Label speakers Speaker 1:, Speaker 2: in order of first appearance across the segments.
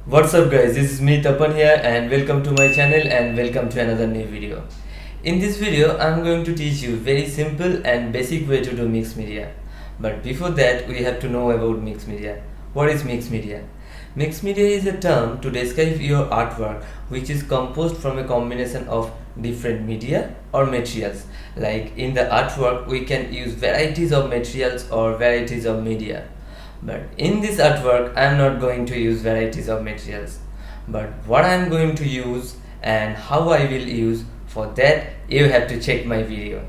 Speaker 1: What's up guys, this is me Tapan here and welcome to my channel and welcome to another new video. In this video I'm going to teach you very simple and basic way to do mixed media. But before that we have to know about mixed media. What is mixed media? Mixed media is a term to describe your artwork which is composed from a combination of different media or materials. Like in the artwork we can use varieties of materials or varieties of media. But in this artwork, I am not going to use varieties of materials. But what I am going to use and how I will use, for that you have to check my video.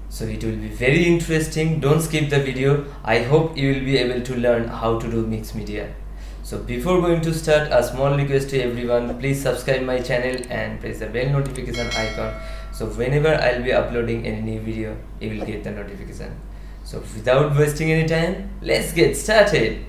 Speaker 1: So it will be very interesting. Don't skip the video. I hope you will be able to learn how to do mixed media. So before going to start, a small request to everyone, please subscribe my channel and press the bell notification icon. So whenever I'll be uploading any new video, you will get the notification. So without wasting any time, let's get started.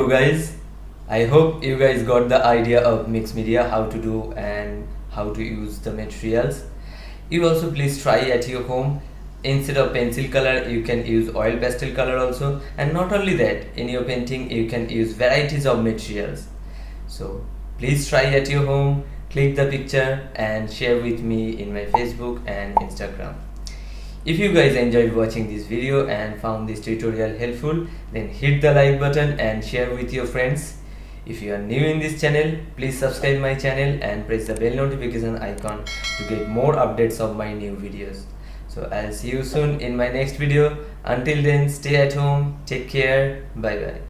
Speaker 1: go guys. I hope you guys got the idea of mixed media, how to do and how to use the materials. You also please try at your home. Instead of pencil color you can use oil pastel color also, and not only that, in your painting you can use varieties of materials. So please try at your home, click the picture and share with me in my Facebook and Instagram. If you guys enjoyed watching this video and found this tutorial helpful, then hit the like button and share with your friends. If you are new in this channel, please subscribe my channel and press the bell notification icon to get more updates of my new videos. So I'll see you soon in my next video. Until then, stay at home, take care, bye bye.